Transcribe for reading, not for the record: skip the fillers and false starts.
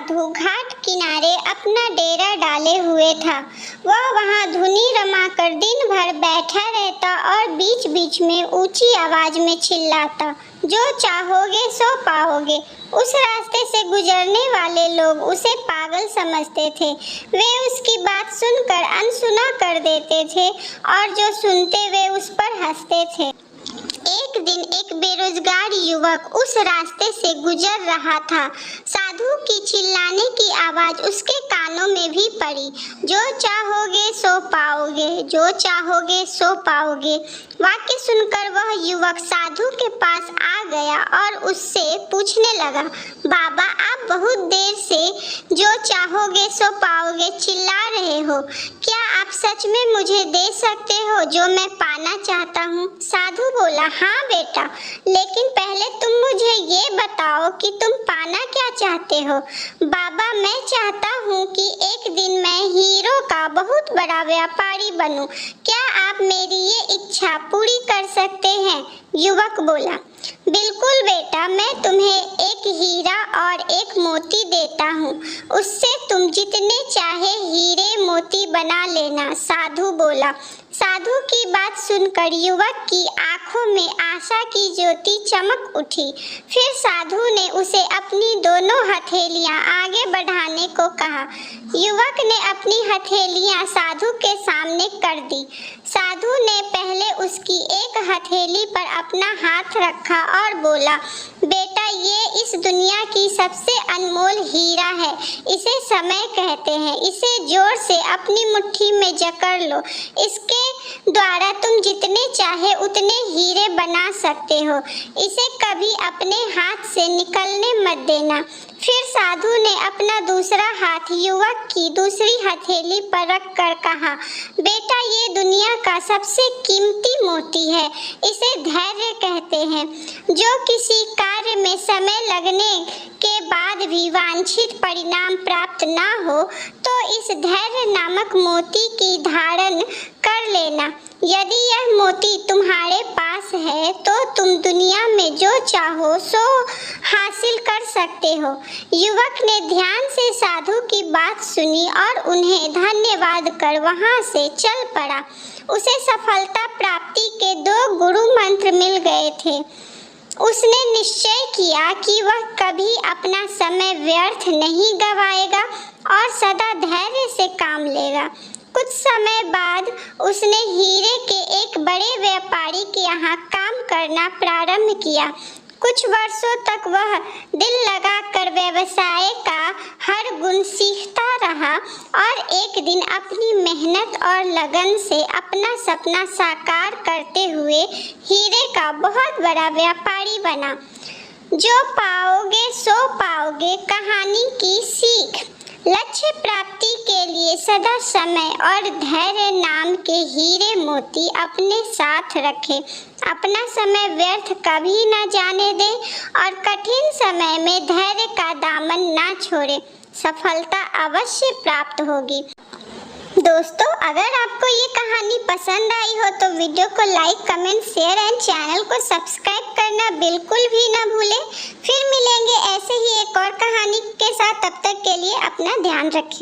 साधु घाट किनारे अपना डेरा डाले हुए था। वह वहां धुनी रमाकर दिन भर बैठा रहता और बीच बीच में ऊंची आवाज में चिल्लाता, जो चाहोगे सो पाओगे। उस रास्ते से गुजरने वाले लोग उसे पागल समझते थे। वे उसकी बात सुनकर अनसुना कर देते थे और जो सुनते वे उस पर हंसते थे। एक दिन एक बेरोजगार युवक उस रास्ते से गुजर रहा था। साधु की चिल्लाने की आवाज उसके कानों में भी पड़ी, जो चाहोगे सो पाओगे, जो चाहोगे सो पाओगे। वाक्य सुनकर वह युवक साधु के पास आ गया और उससे पूछने लगा, बाबा आप बहुत देर से जो चाहोगे सो पाओगे चिल्ला रहे हो, क्या आप सच में मुझे दे सकते हो जो मैं पाना चाहता हूँ? साधु बोला, हाँ बेटा, लेकिन पहले तुम मुझे ये बताओ कि तुम पाना क्या चाहते हो? बाबा मैं चाहता हूँ कि एक दिन मैं हीरो का बहुत बड़ा व्यापारी बनूं। क्या आप मेरी ये इच्छा पूरी कर सकते हैं? युवक बोला, बिल्कुल बेटा, मैं तुम्हें एक हीरा और एक मोती देता हूँ, उससे तुम जितने चाहे हीरे मोती बना लेना। साधु बोला। साधु की बात सुनकर युवक की आंखों में आशा की ज्योति चमक उठी। फिर साधु ने उसे अपनी दोनों हथेलियां आगे बढ़ाने को कहा। युवक ने अपनी हथेलियां साधु के सामने कर दी। साधु ने पहले उसकी एक हथेली पर अपना हाथ रखा और बोला, बेटा ये इस दुनिया की सबसे अनमोल हीरा है, इसे समय कहते हैं। इसे जोर से अपनी मुट्ठी में जकड़ लो, इसके द्वारा तुम जितने चाहे उतने हीरे बना सकते हो। इसे कभी अपने हाथ से निकलने मत देना। फिर साधु ने अपना दूसरा हाथ युवक की दूसरी हथेली पर रख कर कहा, बेटा ये दुनिया का सबसे कीमती मोती है, इसे धैर्य कहते हैं। जो किसी कार्य में समय लगने के बाद भी वांछित परिणाम प्राप्त ना हो तो इस धैर्य नामक मोती की धारण कर लेना। यदि यह मोती तुम्हारे पास है तो तुम दुनिया में जो चाहो सो हासिल कर सकते हो। युवक ने ध्यान से साधु की बात सुनी और उन्हें धन्यवाद कर वहां से चल पड़ा। उसे सफलता प्राप्ति के 2 गुरु मंत्र मिल गए थे। उसने निश्चय किया कि वह कभी अपना समय व्यर्थ नहीं गवाएगा और सदा धैर्य से काम लेगा। कुछ समय बाद उसने हीरे के एक बड़े व्यापारी के यहाँ काम करना प्रारंभ किया। कुछ वर्षों तक वह दिल लगाकर व्यवसाय का हर गुण सीखता रहा और एक दिन अपनी मेहनत और लगन से अपना सपना साकार करते हुए हीरे का बहुत बड़ा व्यापारी बना। जो पाओगे सो पाओगे कहानी की सीख। लक्ष्य प्राप्ति के लिए सदा समय और धैर्य नाम के हीरे मोती अपने साथ रखें। अपना समय व्यर्थ कभी न जाने दें और कठिन समय में धैर्य का दामन ना छोड़ें। सफलता अवश्य प्राप्त होगी। दोस्तों, अगर आपको ये कहानी पसंद आई हो तो वीडियो को like, comment, share and channel को सब्सक्राइब करना बिल्कुल भी ना भूलें। फिर मिलेंगे ऐसे ही एक और कहानी के साथ। तब तक के लिए अपना ध्यान रखें।